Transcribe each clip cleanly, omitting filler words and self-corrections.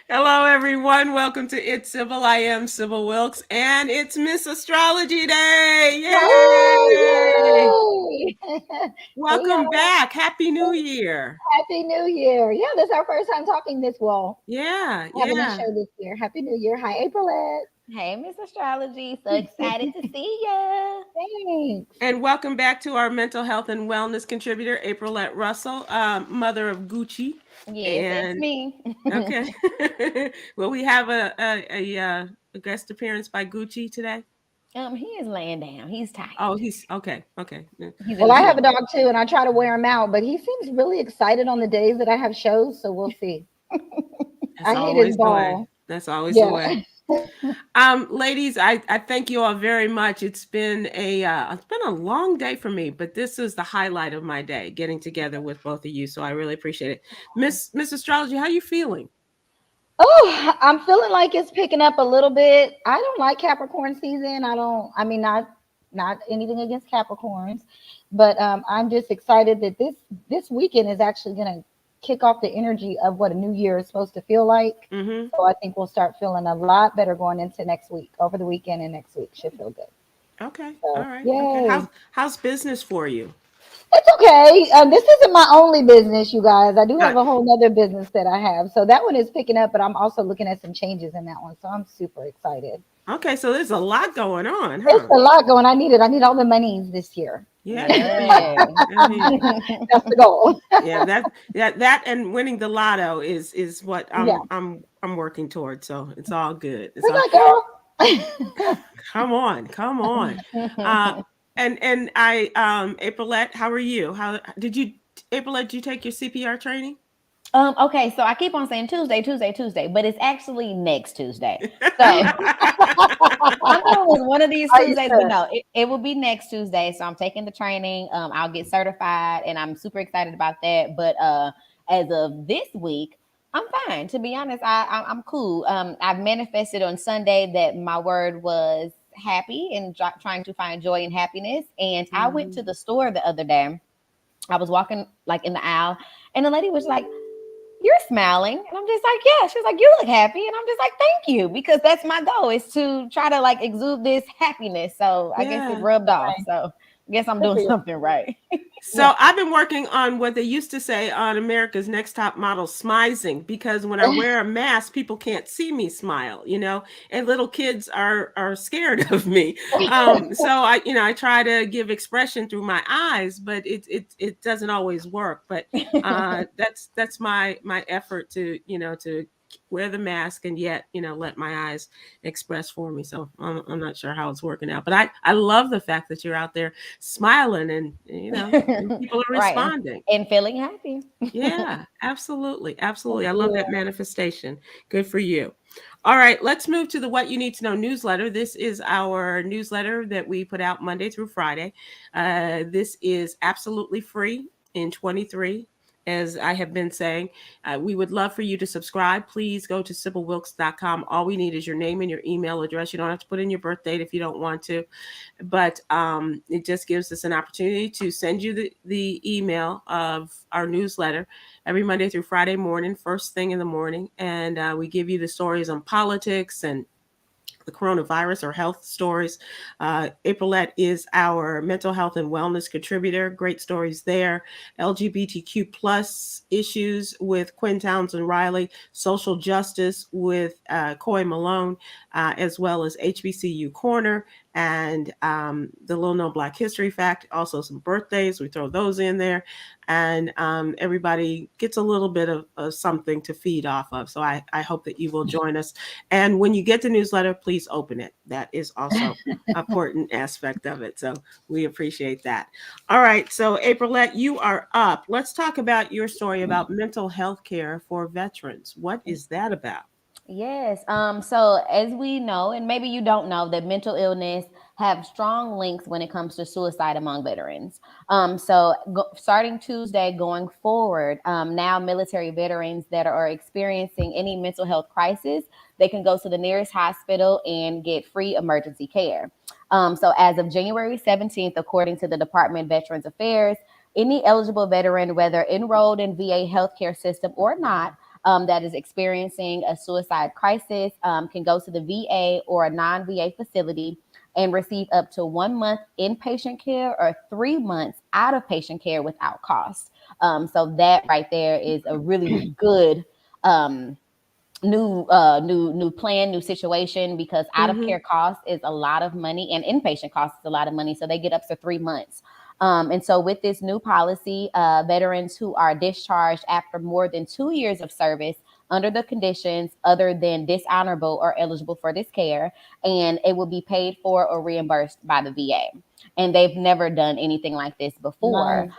Hello, everyone. Welcome to It's Sybil. I am Sybil Wilkes, and it's Miss Astrology Day. Yay! Oh, yay! Hey, Welcome y'all. back. Happy New Year. Happy New Year. Yeah, this is our first time talking this well, Yeah, having this yeah. show this year. Happy New Year. Hi, Aprylete. Hey, Miss Astrology. So excited to see ya. Thanks. And welcome back to our mental health and wellness contributor, Aprylete Russell, mother of Gucci. Yes, that's And me. okay. Well, we have a guest appearance by Gucci today. He is laying down. He's tired. Oh, he's okay. Okay. He's in Well, the I He, have a sun. dog too, and I try to wear him out, but he seems really excited on the days that I have shows, so we'll see. that's I hate his always the way. ball. That's always the Yeah. way. Ladies, I thank you all very much. It's been a long day for me, but this is the highlight of my day, getting together with both of you. So I really appreciate it. Miss Astrology, how you feeling? Oh, I'm feeling like it's picking up a little bit. I don't like Capricorn season. I mean, not anything against Capricorns, but I'm just excited that this weekend is actually going to kick off the energy of what a new year is supposed to feel like. Mm-hmm. So I think we'll start feeling a lot better going into next week, over the weekend, and next week should feel good. Okay. All So right. Okay. yay. How's business for you? It's okay. This isn't my only business, you guys. I do Uh, have a whole nother business that I have. So that one is picking up, but I'm also looking at some changes in that one. So I'm super excited. okay, so there's a lot going on, It's huh? a lot going. I need it. I need all the monies this year. Yeah, I hear you. Yeah. I hear you. That's the goal. Yeah, that and winning the lotto is what Yeah. I'm working towards. So it's all good. It's Where's all that girl? come on, come on. Uh and I Aprilette, how are you? How did you Aprilette, did you take your CPR training? Okay, so I keep on saying Tuesday, Tuesday, Tuesday, but it's actually next Tuesday. So I know it was one of these Are you Tuesdays, but sure? no, it will be next Tuesday. So I'm taking the training. I'll get certified, and I'm super excited about that. But as of this week, I'm fine. To be honest, I'm cool. I've manifested on Sunday that my word was happy and trying to find joy and happiness. And I went Mhm. to the store the other day. I was walking like in the aisle, and the lady was like, "You're smiling," and I'm just like, "Yeah." She's like, "You look happy," and I'm just like, "Thank you," because that's my goal is to try to like exude this happiness. So I guess it Yeah. rubbed off. Right. So I guess I'm Good doing for you. something right. Yeah. So I've been working on what they used to say on America's Next Top Model, smizing, because when I wear a mask, people can't see me smile, and little kids are scared of me. So I try to give expression through my eyes, but it doesn't always work. But that's my effort to wear the mask and yet let my eyes express for me. So I'm not sure how it's working out, but I love the fact that you're out there smiling and people are Right. responding. And feeling happy. Yeah, absolutely. Good Absolutely. I for love you. that manifestation. Good for you. All right, let's move to the What You Need to Know newsletter. This is our newsletter that we put out Monday through Friday. This is absolutely free in 23. As I have been saying, we would love for you to subscribe. Please go to SybilWilkes.com. All we need is your name and your email address. You don't have to put in your birth date if you don't want to, but it just gives us an opportunity to send you the email of our newsletter every Monday through Friday morning, first thing in the morning. And we give you the stories on politics and the coronavirus or health stories. Aprilette is our mental health and wellness contributor. Great stories there. LGBTQ plus issues with Quinn Townsend Riley, social justice with Coy Malone, as well as HBCU Corner and the Little Known Black History Fact. Also some birthdays. We throw those in there. And everybody gets a little bit of something to feed off of. So I hope that you will join us, and when you get the newsletter, please open it. That is also an important aspect of it. So we appreciate that. All right. So Aprilette, you are up. Let's talk about your story about mental health care for veterans. What is that about? Yes. So as we know, and maybe you don't know, that mental illness have strong links when it comes to suicide among veterans. Starting Tuesday going forward, now military veterans that are experiencing any mental health crisis, they can go to the nearest hospital and get free emergency care. So as of January 17th, according to the Department of Veterans Affairs, any eligible veteran, whether enrolled in VA healthcare system or not, that is experiencing a suicide crisis can go to the VA or a non-VA facility and receive up to 1 month inpatient care or 3 months out of patient care without cost. So that right there is a really good new plan, new situation, because out of care cost is a lot of money and inpatient cost is a lot of money. So they get up to 3 months. And so with this new policy, veterans who are discharged after more than 2 years of service under the conditions other than dishonorable are eligible for this care, and it will be paid for or reimbursed by the VA. And they've never done anything like this before. Nice.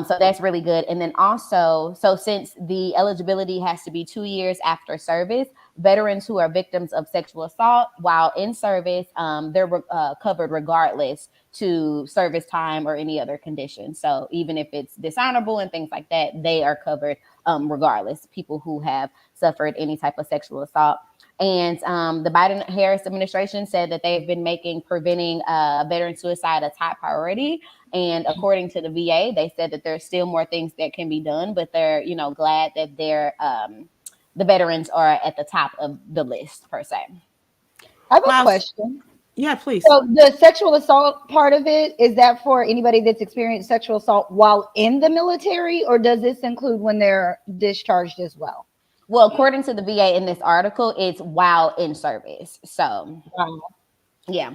So that's really good. And then also, so since the eligibility has to be 2 years after service, veterans who are victims of sexual assault while in service, they're covered regardless to service time or any other condition. So even if it's dishonorable and things like that, they are covered regardless, people who have suffered any type of sexual assault. And the Biden-Harris administration said that they've been making preventing veteran suicide a top priority. And according to the VA, they said that there's still more things that can be done, but they're, glad that they're the veterans are at the top of the list per se. I have a question. Yeah, please. So the sexual assault part of it, is that for anybody that's experienced sexual assault while in the military, or does this include when they're discharged as well? Well, according to the VA in this article, it's while in service. So, yeah.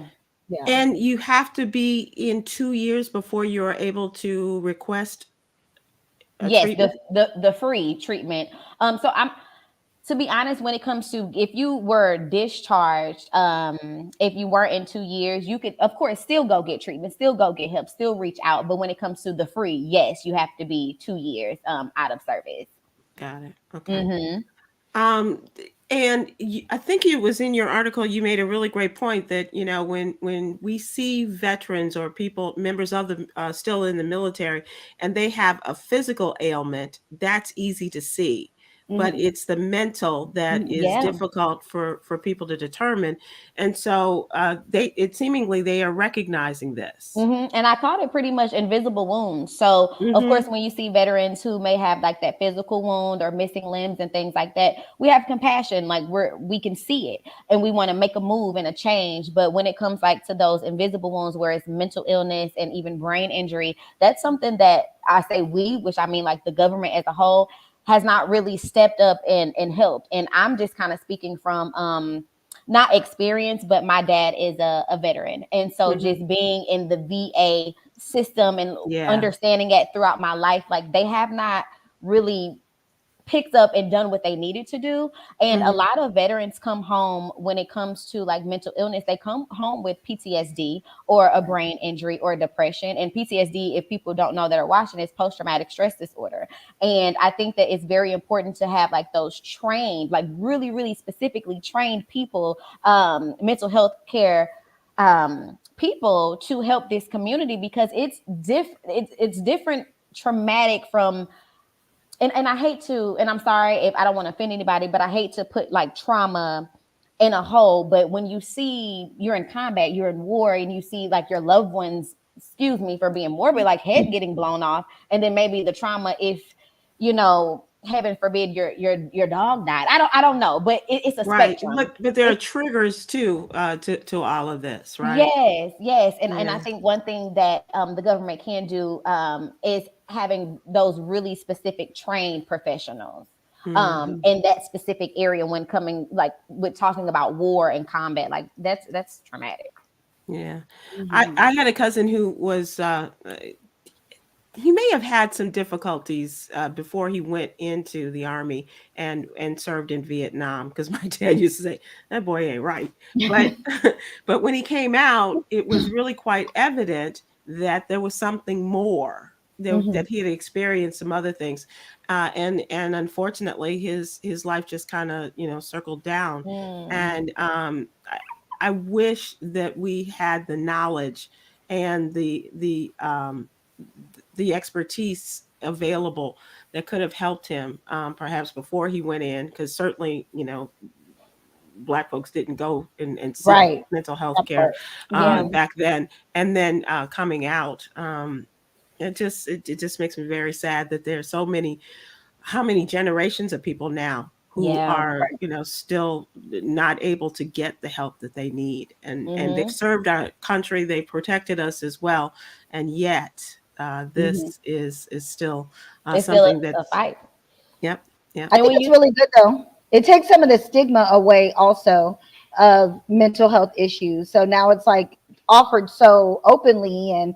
And you have to be in 2 years before you're able to request treatment? the free treatment. So I'm, to be honest, when it comes to if you were discharged, if you weren't in 2 years, you could, of course, still go get treatment, still go get help, still reach out. But when it comes to the free, yes, you have to be 2 years out of service. Got it. Okay. And I think it was in your article, you made a really great point that, when we see veterans or people, members of the still in the military, and they have a physical ailment, that's easy to see. But it's the mental that is difficult for people to determine. And so seemingly they are recognizing this. And I called it pretty much invisible wounds. So of course, when you see veterans who may have like that physical wound or missing limbs and things like that, we have compassion, like we can see it and we want to make a move and a change. But when it comes like to those invisible wounds where it's mental illness and even brain injury, that's something that I say which I mean like the government as a whole has not really stepped up and helped. And I'm just kind of speaking from not experience, but my dad is a veteran. And so just being in the VA system and understanding it throughout my life, like they have not really picked up and done what they needed to do. And a lot of veterans come home when it comes to like mental illness, they come home with PTSD or a brain injury or depression. And PTSD, if people don't know that are watching, is post-traumatic stress disorder. And I think that it's very important to have like those trained, like really, really specifically trained people, mental health care people to help this community, because it's different traumatic from, and I hate to, and I'm sorry if I don't want to offend anybody, but I hate to put like trauma in a hole. But when you see you're in combat, you're in war, and you see like your loved ones, excuse me for being morbid, like head getting blown off, and then maybe the trauma if, heaven forbid your dog died. I don't know, but it's a spectrum. But there are triggers too to all of this, right? Yes. And I think one thing that the government can do is having those really specific trained professionals in that specific area when coming like with talking about war and combat. Like that's traumatic. Yeah. I had a cousin who was he may have had some difficulties before he went into the army and served in Vietnam, because my dad used to say that boy ain't right. But when he came out, it was really quite evident that there was something more, that he had experienced some other things, and unfortunately his life just kind of circled down. And I wish that we had the knowledge and the expertise available that could have helped him perhaps before he went in, because certainly Black folks didn't go and seek mental health care back then. And then coming out, it just makes me very sad that there are so many how many generations of people now who Yeah. are, still not able to get the help that they need, and they've Mm-hmm. served our country, they protected us as well, and yet Mhm. this is still It's still something a that's, fight. yep, yep. I And think when it's you really good though. It takes some of the stigma away also of mental health issues. So now it's like offered so openly, and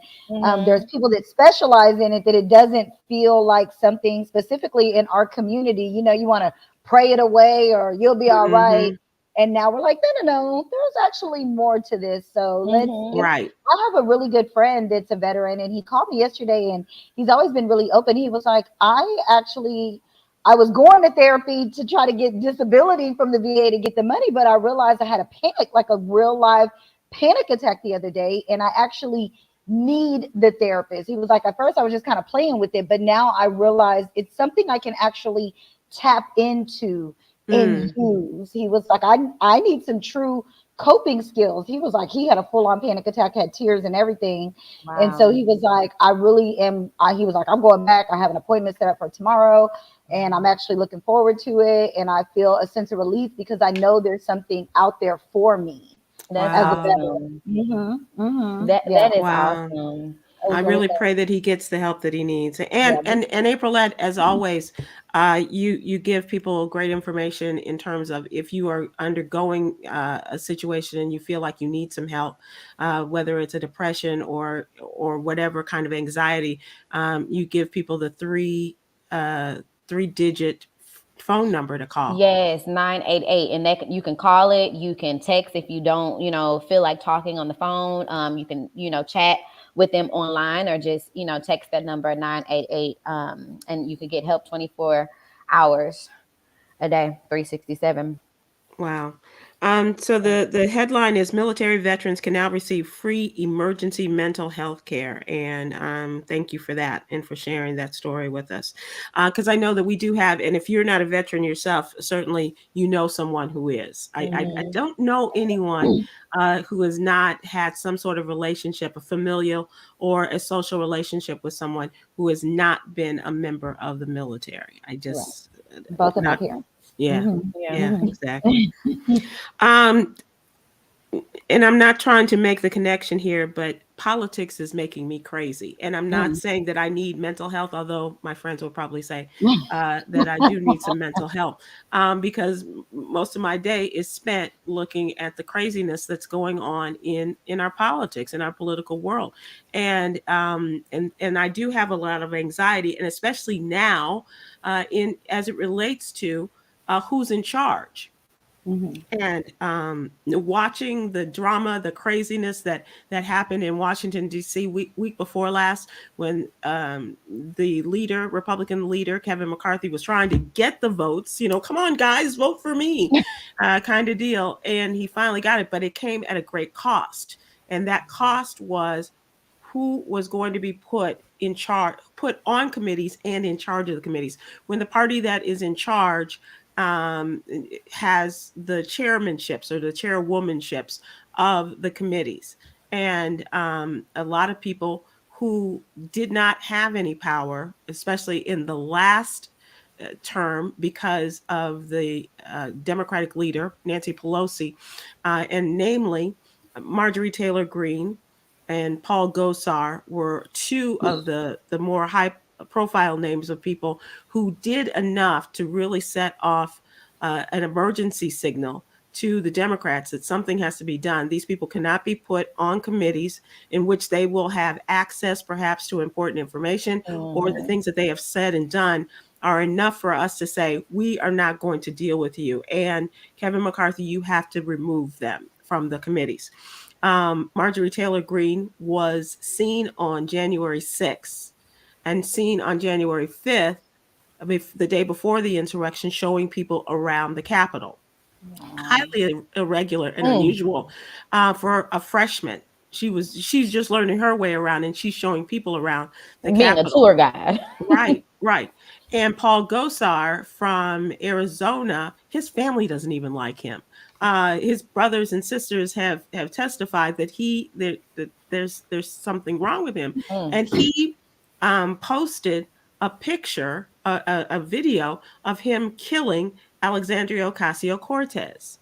there's Mhm. people that specialize in it, that it doesn't feel like something specifically in our community. You want to pray it away or you'll be all right. Hmm. And now we're like, no, no, no. There's actually more to this. So let's. Right. I have a really good friend that's a veteran, and he called me yesterday, and he's always been really open. He was like, I was going to therapy to try to get disability from the VA to get the money, but I realized I had a panic, like a real live panic attack the other day, and I actually need the therapist. He was like, at first I was just kind of playing with it, but now I realize it's something I can actually tap into and Mm. use. He was like, I need some true coping skills. He was like, he had a full-on panic attack, had tears and everything. And so Wow. he was like, I really am. He was like, I'm going back. I have an appointment set up for tomorrow, and I'm actually looking forward to it. And I feel a sense of relief because I know there's something out there for me That's as a Wow. veteran. awesome. Yeah, That is Wow. awesome. it I was really really good. pray that he gets the help that he needs. Yeah, And Aprylette, as always, you give people great information in terms of if you are undergoing a situation and you feel like you need some help, whether it's a depression or whatever kind of anxiety. You give people the three-digit phone number to call. Yes, 988. And you can call it, you can text if you don't, feel like talking on the phone. You can, chat with them online or just, text that number 988. And you could get help 24 hours a day, 367. Wow. So the headline is military veterans can now receive free emergency mental health care. And thank you for that and for sharing that story with us. Because I know that we do have, and if you're not a veteran yourself, certainly you know someone who is. I Mm-hmm. don't know anyone who has not had some sort of relationship, a familial or a social relationship with someone who has not been a member of the military. I right. just, Both of my not, parents. yeah, Yeah. yeah, exactly. Um, and I'm not trying to make the connection here, but politics is making me crazy. And I'm not Mm. saying that I need mental health, although my friends will probably say that I do need some mental health, because most of my day is spent looking at the craziness that's going on in our politics, in our political world, and I do have a lot of anxiety, and especially now, in as it relates to who's in charge. Mhm. And watching the drama, the craziness that happened in Washington D.C. week before last, when the leader, Republican leader Kevin McCarthy, was trying to get the votes, come on guys, vote for me, kind of deal, and he finally got it, but it came at a great cost, and that cost was who was going to be put on committees and in charge of the committees. When the party that is in charge has the chairmanships or the chairwomanships of the committees. And a lot of people who did not have any power, especially in the last term, because of the Democratic leader, Nancy Pelosi, and namely Marjorie Taylor Greene and Paul Gosar were two of the more high profile names of people who did enough to really set off an emergency signal to the Democrats that something has to be done. These people cannot be put on committees in which they will have access perhaps to important information, or the Mm-hmm. things that they have said and done are enough for us to say, we are not going to deal with you. And Kevin McCarthy, you have to remove them from the committees. Marjorie Taylor Greene was seen on January 6th and seen on January 5th, the day before the insurrection, showing people around the Capitol. Wow. Highly irregular and Mm. unusual for a freshman. She's just learning her way around, and she's showing people around the Being a Capitol. tour guide. Right, right. And Paul Gosar from Arizona, his family doesn't even like him. His brothers and sisters have testified that that there's something wrong with him, Mm. and he posted a picture a video of him killing Alexandria Ocasio-Cortez.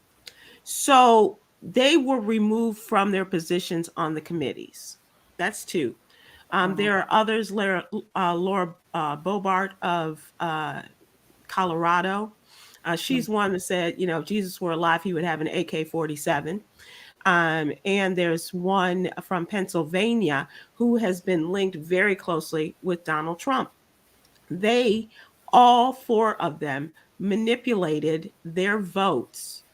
So they were removed from their positions on the committees. That's two. Wow. There are others, Laura Bobart of Colorado. She's one that said, if Jesus were alive, he would have an AK-47. And there's one from Pennsylvania who has been linked very closely with Donald Trump. They, all four of them, manipulated their votes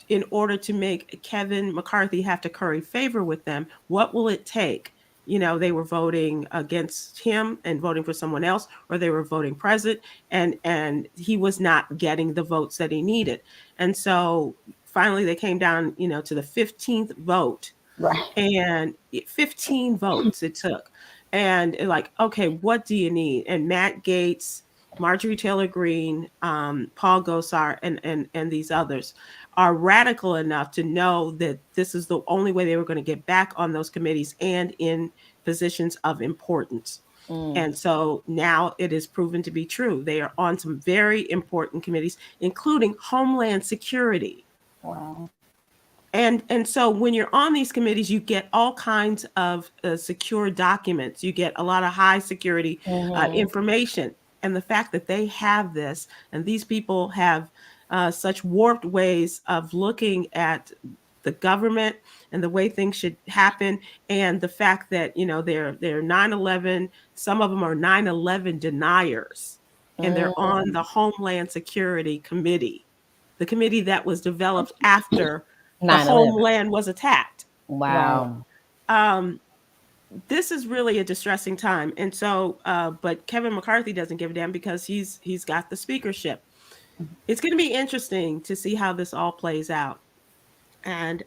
in order to make Kevin McCarthy have to curry favor with them. What will it take? They were voting against him and voting for someone else, or they were voting president, and he was not getting the votes that he needed. And so finally they came down, to the 15th vote, Right. and 15 votes it took. And like, okay, what do you need? And Matt Gaetz, Marjorie Taylor Greene, Paul Gosar, and these others are radical enough to know that this is the only way they were going to get back on those committees and in positions of importance. And so now it is proven to be true. They are on some very important committees, including Homeland Security. Wow. And so when you're on these committees, you get all kinds of secure documents. You get a lot of high security information. And the fact that they have this, and these people have such warped ways of looking at the government and the way things should happen, and the fact that they're 9/11, some of them are 9/11 deniers, and they're on the Homeland Security Committee, the committee that was developed after the 9/11. homeland was attacked. Wow. This is really a distressing time. And so, but Kevin McCarthy doesn't give a damn because he's got the speakership. It's going to be interesting to see how this all plays out. And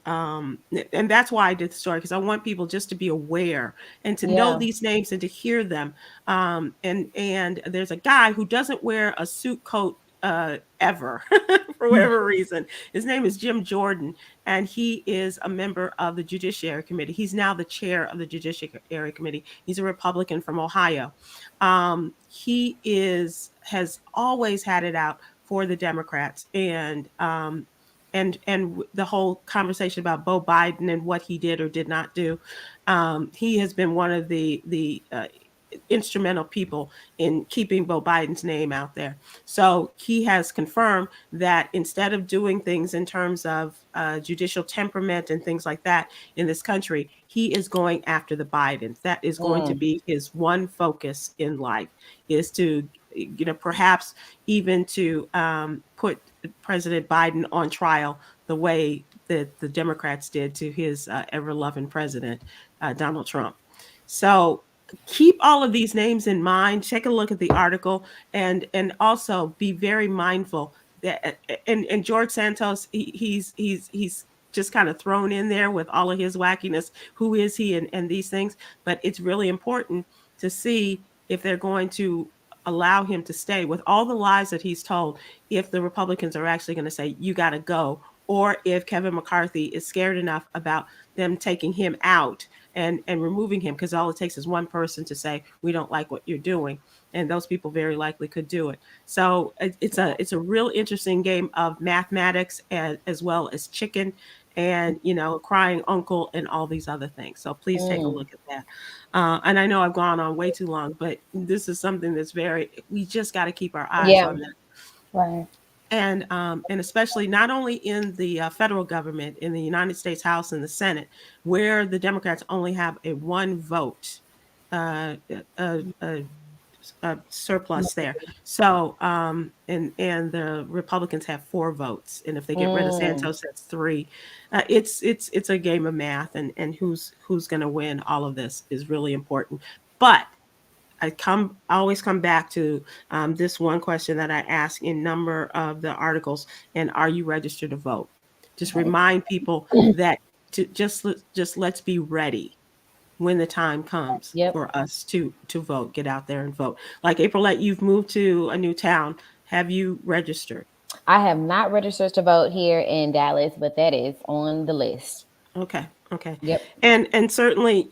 that's why I did the story, because I want people just to be aware and to know these names and to hear them. And there's a guy who doesn't wear a suit coat ever for whatever reason. His name is Jim Jordan, and he is a member of the Judiciary Committee. He's now the chair of the Judiciary Committee. He's a Republican from Ohio. He has always had it out for the Democrats, and the whole conversation about Beau Biden and what he did or did not do. He has been one of the instrumental people in keeping Beau Biden's name out there. So he has confirmed that instead of doing things in terms of judicial temperament and things like that in this country, he is going after the Bidens. That is going to be his one focus in life, is to, perhaps even to put President Biden on trial the way that the Democrats did to his ever-loving president, Donald Trump. So keep all of these names in mind. Take a look at the article, and also be very mindful that and George Santos, he's just kind of thrown in there with all of his wackiness. Who is he and these things? But it's really important to see if they're going to allow him to stay with all the lies that he's told, if the Republicans are actually going to say, you got to go, or if Kevin McCarthy is scared enough about them taking him out and removing him, because all it takes is one person to say, we don't like what you're doing. And those people very likely could do it. So it's a real interesting game of mathematics as well as chicken and, crying uncle and all these other things. So please take a look at that. And I know I've gone on way too long, but this is something that's we just got to keep our eyes on that. Right. And especially not only in the federal government, in the United States House and the Senate, where the Democrats only have a one vote surplus there. So and the Republicans have 4 votes, and if they get rid of Santos, that's 3. It's a game of math, and who's going to win all of this is really important. But I always come back to this one question that I ask in a number of the articles, and are you registered to vote? Just remind people that let's be ready when the time comes for us to vote. Get out there and vote. Like Aprylete, you've moved to a new town. Have you registered? I have not registered to vote here in Dallas, but that is on the list. Okay. Okay. Yep. And certainly,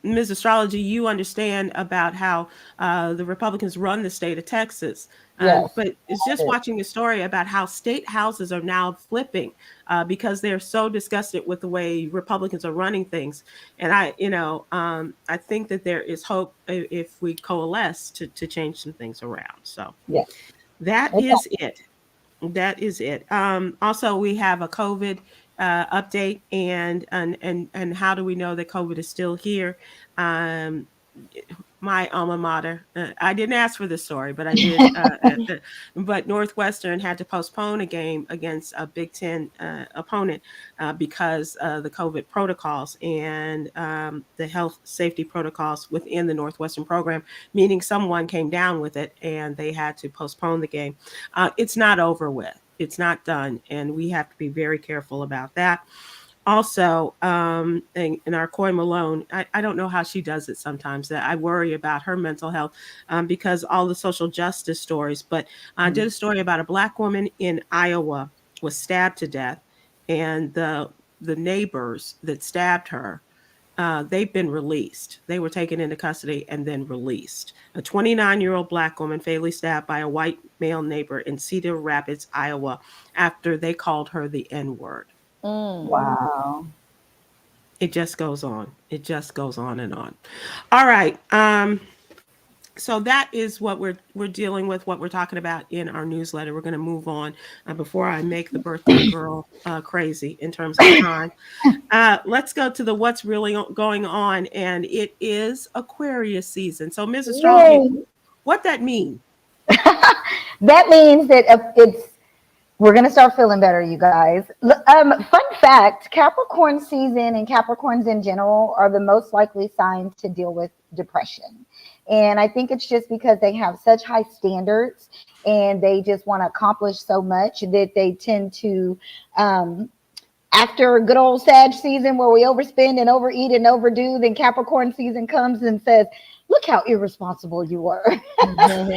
Ms. Astrology, you understand about how the Republicans run the state of Texas. Yes. But it's just watching a story about how state houses are now flipping because they're so disgusted with the way Republicans are running things. And I think that there is hope if we coalesce to change some things around. So Yes. that Okay. is it. That is it. Also, we have a COVID update, and how do we know that COVID is still here? Um, my alma mater. I didn't ask for this story, but I did. But Northwestern had to postpone a game against a Big Ten opponent because the COVID protocols and the health safety protocols within the Northwestern program, meaning someone came down with it and they had to postpone the game. It's not over with. It's not done, and we have to be very careful about that. Also, in our Coy Malone, I don't know how she does it sometimes. That I worry about her mental health because all the social justice stories. But I did a story about a Black woman in Iowa was stabbed to death, and the neighbors that stabbed her, they've been released. They were taken into custody and then released. A 29-year-old Black woman fatally stabbed by a white male neighbor in Cedar Rapids, Iowa, after they called her the N-word. Wow. It just goes on. It just goes on and on. All right. So that is what we're dealing with, what we're talking about in our newsletter. We're going to move on before I make the birthday girl crazy in terms of time. Let's go to the what's really going on, and it is Aquarius season. So, Ms. Astrology, Yay. what that mean? That means that we're going to start feeling better, you guys. Fun fact, Capricorn season and Capricorns in general are the most likely signs to deal with depression. And I think it's just because they have such high standards and they just want to accomplish so much that they tend to, after a good old Sag season where we overspend and overeat and overdo, then Capricorn season comes and says, look how irresponsible you were. and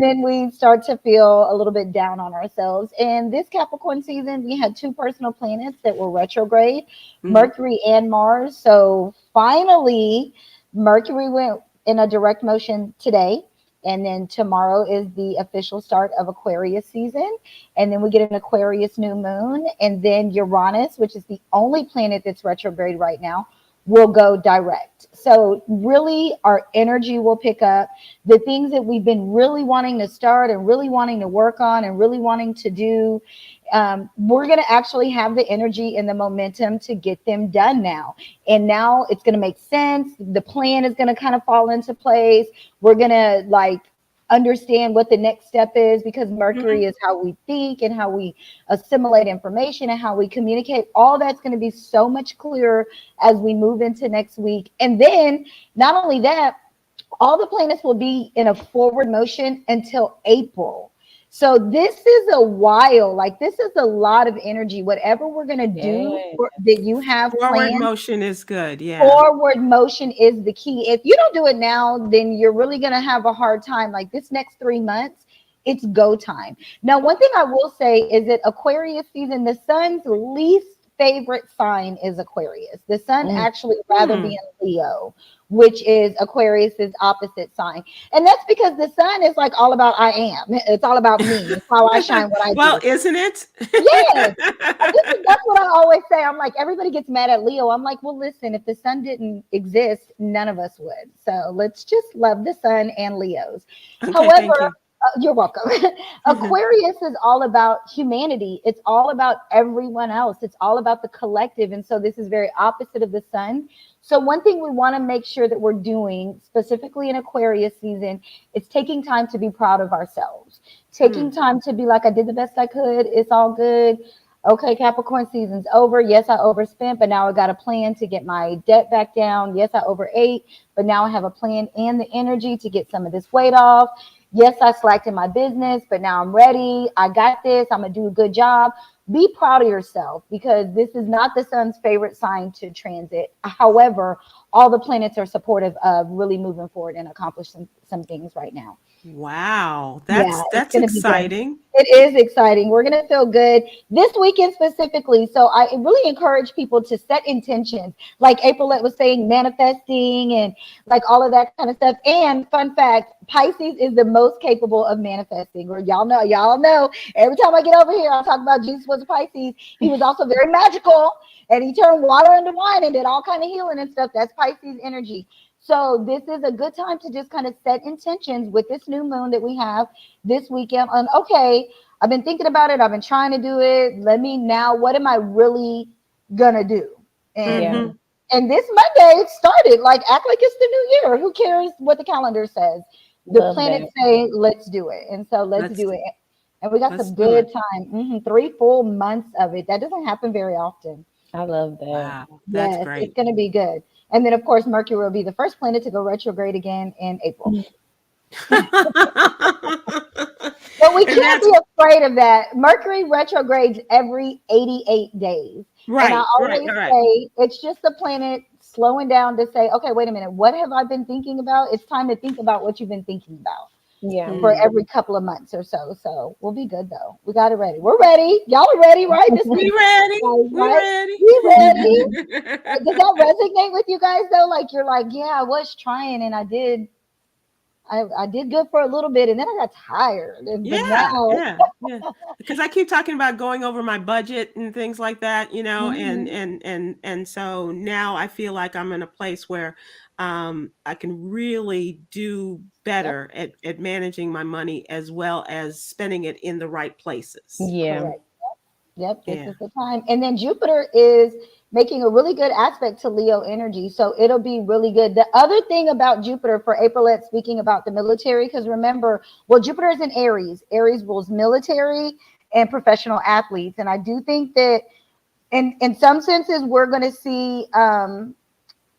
then we start to feel a little bit down on ourselves. And this Capricorn season, we had two personal planets that were retrograde, Mercury and Mars. So finally, Mercury went in a direct motion today. And then tomorrow is the official start of Aquarius season. And then we get an Aquarius new moon. And then Uranus, which is the only planet that's retrograde right now, will go direct. So really our energy will pick up. The things that we've been really wanting to start and really wanting to work on and really wanting to do, we're going to actually have the energy and the momentum to get them done now. And now it's going to make sense. The plan is going to kind of fall into place. We're going to understand what the next step is, because Mercury is how we think and how we assimilate information and how we communicate. All that's going to be so much clearer as we move into next week. And then not only that, all the planets will be in a forward motion until April. So this is a while, this is a lot of energy. Whatever we're going to do that you have Forward planned, motion is good. Yeah. forward motion is the key. If you don't do it now, then you're really going to have a hard time. Like this next 3 months, it's go time. Now, one thing I will say is that Aquarius season, the sun's least favorite sign is Aquarius. The sun actually rather be in Leo, which is Aquarius's opposite sign. And that's because the sun is all about I am. It's all about me. It's how I shine what I well, do. isn't it? Yes. That's what I always say. I'm like, everybody gets mad at Leo. I'm like, well, listen, if the sun didn't exist, none of us would. So let's just love the sun and Leos. Okay, However, you're welcome. Aquarius is all about humanity. It's all about everyone else. It's all about the collective. And so this is very opposite of the sun. So one thing we want to make sure that we're doing, specifically in Aquarius season, is taking time to be proud of ourselves. Taking time to be like, I did the best I could. It's all good. Okay, Capricorn season's over. Yes, I overspent, but now I got a plan to get my debt back down. Yes, I overate, but now I have a plan and the energy to get some of this weight off. Yes, I slacked in my business, but now I'm ready. I got this. I'm going to do a good job. be proud of yourself, because this is not the sun's favorite sign to transit. However, all the planets are supportive of really moving forward and accomplishing some things right now. Wow, Yeah, it's that's going to be good. exciting. It is exciting. We're going to feel good this weekend specifically. So I really encourage people to set intentions, like Aprylete was saying, manifesting and like all of that kind of stuff. And fun fact, Pisces is the most capable of manifesting. Or y'all know, every time I get over here, I talk about Jesus was a Pisces. He was also very magical, and he turned water into wine and did all kind of healing and stuff. That's Pisces energy. So this is a good time to just kind of set intentions with this new moon that we have this weekend. And okay, I've been thinking about it. I've been trying to do it. What am I really gonna do? And and this Monday it started. Like, act like it's the new year. Who cares what the calendar says? The planets say let's do it, and so let's do it. And we got some good time. 3 full months of it. That doesn't happen very often. I love that. Wow, that's great. It's going to be good. And then, of course, Mercury will be the first planet to go retrograde again in April. But we can't be afraid of that. Mercury retrogrades every 88 days. Right. And I always say it's just the planet slowing down to say, okay, wait a minute. What have I been thinking about? It's time to think about what you've been thinking about. Yeah. For every couple of months or so. So we'll be good though. We got it ready. We're ready. Y'all are ready, right? We ready. We're ready. Does that resonate with you guys though? Like, you're like, yeah, I was trying and I did good for a little bit and then I got tired. Yeah. Because I keep talking about going over my budget and things like that, you know, and so now I feel like I'm in a place where I can really do better at managing my money as well as spending it in the right places. Yeah. Correct. Yep, this is the time. And then Jupiter is making a really good aspect to Leo energy. So it'll be really good. The other thing about Jupiter for Aprylete, speaking about the military, because remember, well, Jupiter is in Aries. Aries rules military and professional athletes. And I do think that in some senses, we're going to see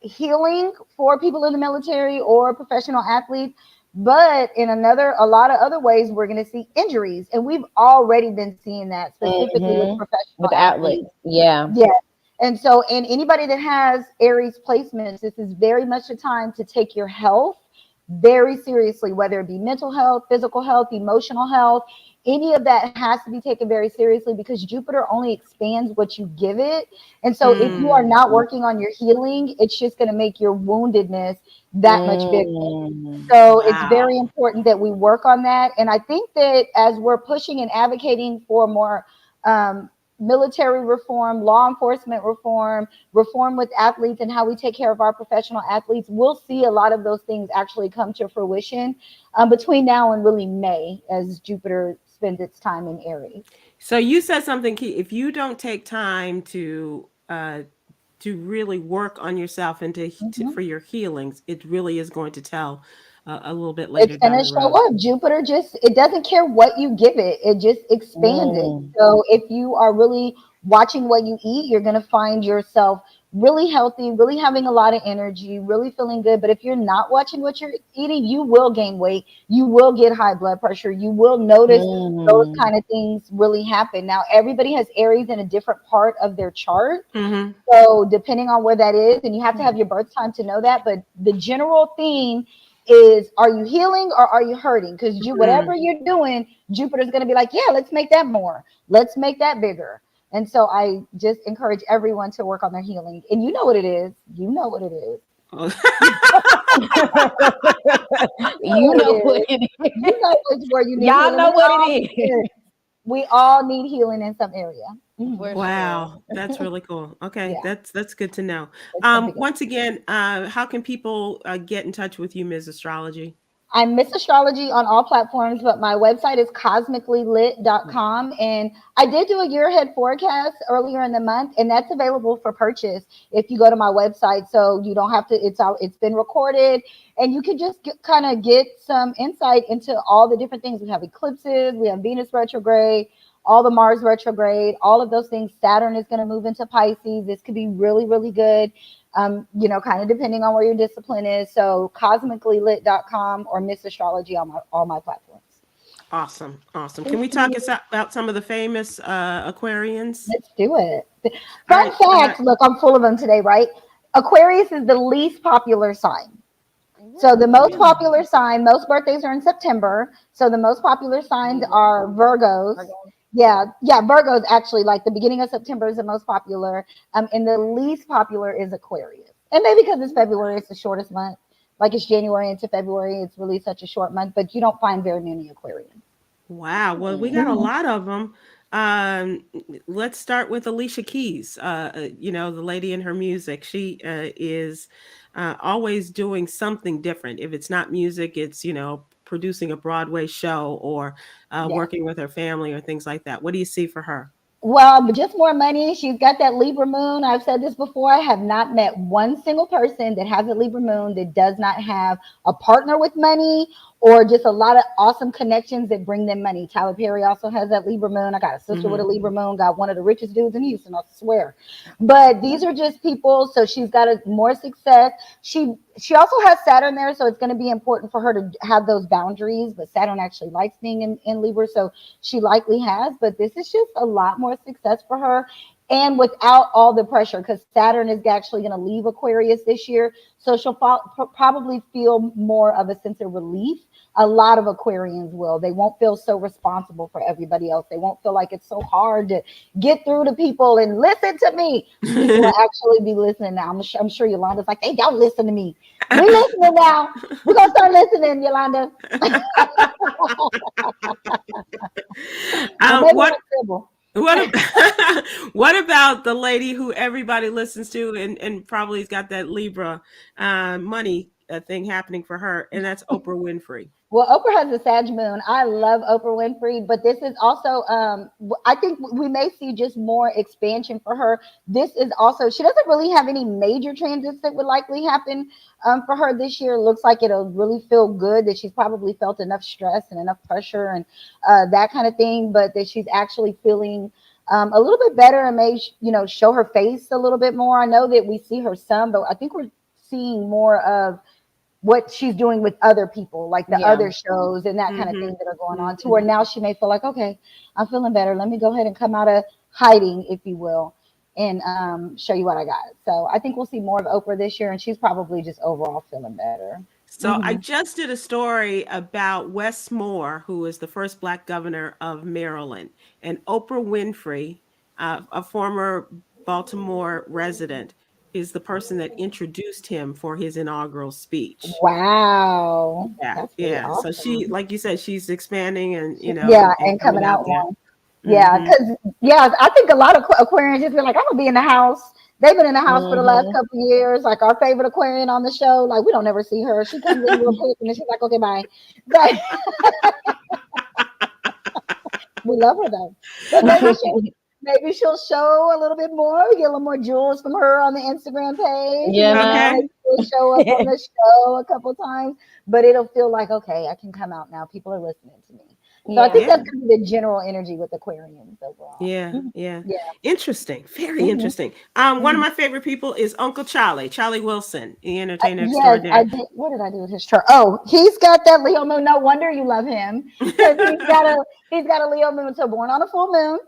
healing for people in the military or professional athletes. But in a lot of other ways, we're going to see injuries. And we've already been seeing that specifically with professional athletes. Yeah. And so, and anybody that has Aries placements, this is very much a time to take your health very seriously, whether it be mental health, physical health, emotional health. Any of that has to be taken very seriously because Jupiter only expands what you give it. And so if you are not working on your healing, it's just going to make your woundedness that much bigger. So it's very important that we work on that. And I think that as we're pushing and advocating for more military reform, law enforcement reform, reform with athletes and how we take care of our professional athletes, we'll see a lot of those things actually come to fruition between now and really May as Jupiter spends its time in Aries. So you said something key. If you don't take time to really work on yourself and for your healings, it really is going to tell a little bit later. It's going to show up. Jupiter it doesn't care what you give it. It just expands it. So if you are really watching what you eat, you're going to find yourself really healthy, really having a lot of energy, really feeling good. But if you're not watching what you're eating, you will gain weight. You will get high blood pressure. You will notice those kind of things really happen. Now, everybody has Aries in a different part of their chart. So depending on where that is, and you have to have your birth time to know that. But the general theme is, are you healing or are you hurting? Because whatever you're doing, Jupiter's going to be like, yeah, let's make that more. Let's make that bigger. And so I just encourage everyone to work on their healing. And you know what it is. You know what it is. You know what it is. You know where you need Y'all know what it is. We all need healing in some area. Wow, that's really cool. Okay, that's good to know. Once again, how can people get in touch with you, Ms. Astrology? I'm Miss Astrology on all platforms, but my website is cosmicallylit.com. And I did do a year ahead forecast earlier in the month, and that's available for purchase if you go to my website. So you don't have to, it's been recorded, and you can just kind of get some insight into all the different things. We have eclipses, we have Venus retrograde, all the Mars retrograde, all of those things. Saturn is going to move into Pisces. This could be really, really good. Kind of depending on where your discipline is. So cosmicallylit.com or Miss Astrology on all my platforms. Awesome. Awesome. Can we talk about some of the famous Aquarians? Let's do it. All Fun right. fact, look, I'm full of them today, right? Aquarius is the least popular sign. So the most Really? popular sign, most birthdays are in September. So the most popular signs are Virgos. Yeah, Virgos actually, like the beginning of September is the most popular. And the least popular is Aquarius. And maybe because it's February, it's the shortest month. Like it's January into February, it's really such a short month, but you don't find very many Aquarians. Wow. Well, we got a lot of them. Um, let's start with Alicia Keys. The lady in her music. She is always doing something different. If it's not music, it's, producing a Broadway show or Yeah. working with her family or things like that. What do you see for her? Well, but just more money. She's got that Libra moon. I've said this before. I have not met one single person that has a Libra moon that does not have a partner with money or just a lot of awesome connections that bring them money. Tyler Perry also has that Libra moon. I got a sister with a Libra moon, got one of the richest dudes in Houston, I swear. But these are just people. So she's got more success. She also has Saturn there, so it's going to be important for her to have those boundaries. But Saturn actually likes being in Libra, so she likely has. But this is just a lot more success for her, and without all the pressure, because Saturn is actually going to leave Aquarius this year, so she'll probably feel more of a sense of relief. A lot of Aquarians will. They won't feel so responsible for everybody else. They won't feel like it's so hard to get through to people and listen to me. People will actually be listening now. I'm sure Yolanda's like, they don't listen to me. We listening now. We're going to start listening, Yolanda. What what about the lady who everybody listens to and probably has got that Libra money thing happening for her, and that's Oprah Winfrey? Well, Oprah has a Sag moon. I love Oprah Winfrey, but this is also, I think we may see just more expansion for her. This is also, she doesn't really have any major transits that would likely happen for her this year. It looks like it'll really feel good, that she's probably felt enough stress and enough pressure and that kind of thing, but that she's actually feeling a little bit better and may, show her face a little bit more. I know that we see her some, but I think we're seeing more of what she's doing with other people, like the other shows and that kind of thing that are going on to her. Now she may feel like, okay, I'm feeling better. Let me go ahead and come out of hiding, if you will, and show you what I got. So I think we'll see more of Oprah this year, and she's probably just overall feeling better. So I just did a story about Wes Moore, who is the first Black governor of Maryland, and Oprah Winfrey, a former Baltimore resident, is the person that introduced him for his inaugural speech. Wow. Yeah, That's really yeah. awesome. So she, like you said, she's expanding and and coming out there. more. Yeah, because I think a lot of Aquarians just be like, I'm gonna be in the house. They've been in the house for the last couple of years. Like our favorite Aquarian on the show, like we don't ever see her. She comes in real quick and then she's like, okay, bye. But we love her though. But maybe she'll show a little bit more. We get a little more jewels from her on the Instagram page. Yeah. Okay. She'll show up on the show a couple times, but it'll feel like, okay, I can come out now. People are listening to me. So I think that's kind of the general energy with Aquarians overall. Yeah. Interesting. Very interesting. One of my favorite people is Uncle Charlie Wilson, the entertainer extraordinaire. I did. What did I do with his chart? Oh, he's got that Leo moon. No wonder you love him, because he's got a Leo moon. So born on a full moon.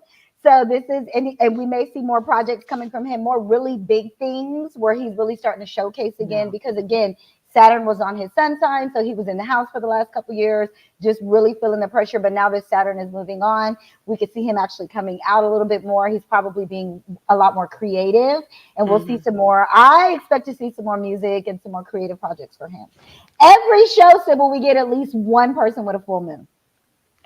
So this is, and we may see more projects coming from him, more really big things where he's really starting to showcase again, because again, Saturn was on his sun sign, so he was in the house for the last couple of years, just really feeling the pressure. But now that Saturn is moving on, we could see him actually coming out a little bit more. He's probably being a lot more creative, and we'll see some more. I expect to see some more music and some more creative projects for him. Every show, Sybil, we get at least one person with a full moon.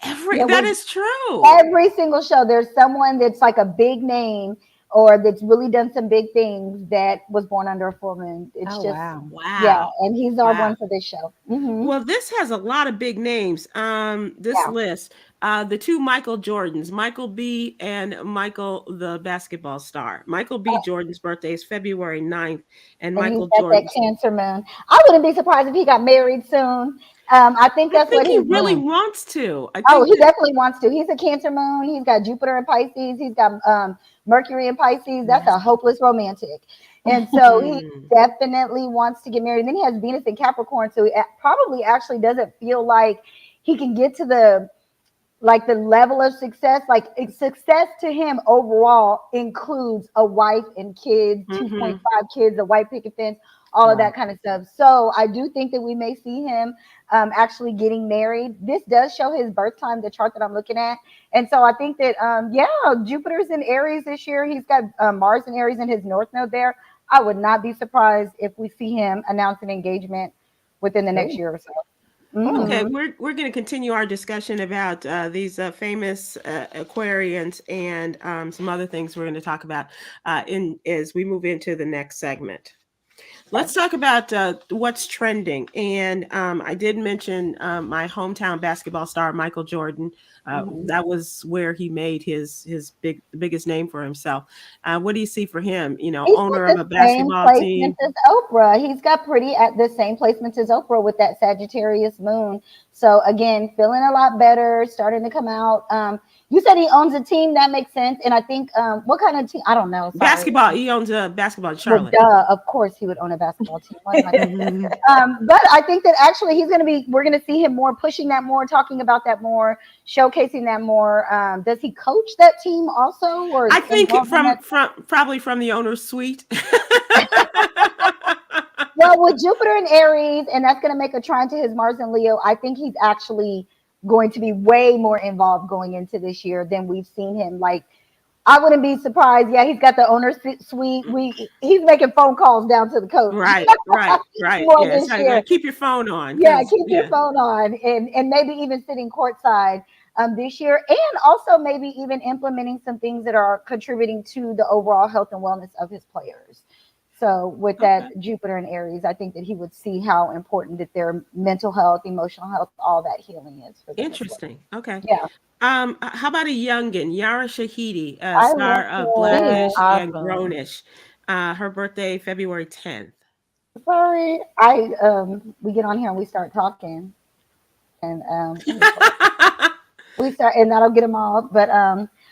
That is true. Every single show, there's someone that's like a big name or that's really done some big things that was born under a full moon. It's wow. Yeah, and he's our one for this show. Well, this has a lot of big names. This list, the two Michael Jordans, Michael B. and Michael the basketball star. Michael B. Jordan's birthday is February 9th, and Michael Jordan. That Cancer moon. I wouldn't be surprised if he got married soon. I think that's what he really wants to. He definitely wants to. He's a Cancer moon. He's got Jupiter in Pisces. He's got Mercury in Pisces. That's a hopeless romantic. And so he definitely wants to get married. And then he has Venus in Capricorn. So he probably actually doesn't feel like he can get to the like the level of success, like success to him overall includes a wife and kids, Mm-hmm. 2.5 kids, a white picket fence, all of Wow. that kind of stuff. So I do think that we may see him actually getting married. This does show his birth time, the chart that I'm looking at. And so I think that, yeah, Jupiter's in Aries this year. He's got Mars in Aries in his north node there. I would not be surprised if we see him announce an engagement within the next Oh, year or so. oh, Okay, Hmm. we're going to continue our discussion about these famous Aquarians and some other things we're going to talk about in as we move into the next segment. Let's talk about what's trending. And I did mention my hometown basketball star, Michael Jordan. Hmm. That was where he made his biggest name for himself. What do you see for him? You know, He's owner got of the a same basketball placements team. as Oprah. He's got pretty at the same placements as Oprah with that Sagittarius moon. So again, feeling a lot better, starting to come out. You said he owns a team. That makes sense. And I think what kind of team? I don't know. Sorry. Basketball. He owns a basketball in Well, Charlotte. duh. Of course, he would own a basketball team. What am I thinking? Mhm. But I think that actually he's going to be. We're going to see him more, pushing that more, talking about that more, showcasing that more. Does he coach that team also, or I think involved in that? from probably from the owner's suite. Well, with Jupiter and Aries, and that's going to make a trine to his Mars and Leo, I think he's actually going to be way more involved going into this year than we've seen him. Like, I wouldn't be surprised. Yeah, he's got the owner's suite. He's making phone calls down to the coach Right, right, right. more Yeah, this so year. keep your phone on Yeah, because keep your yeah, phone on, and maybe even sitting courtside this year, and also maybe even implementing some things that are contributing to the overall health and wellness of his players. So with that okay, Jupiter and Aries, I think that he would see how important that their mental health, emotional health, all that healing is for them as well. interesting. Okay, Yeah, how about a youngin, Yara Shahidi, I love star of that is her. Blackish and awesome. Grownish. Her birthday February 10th. Sorry, I we get on here and we start talking, and let me pull up. We start, and that'll get them all. But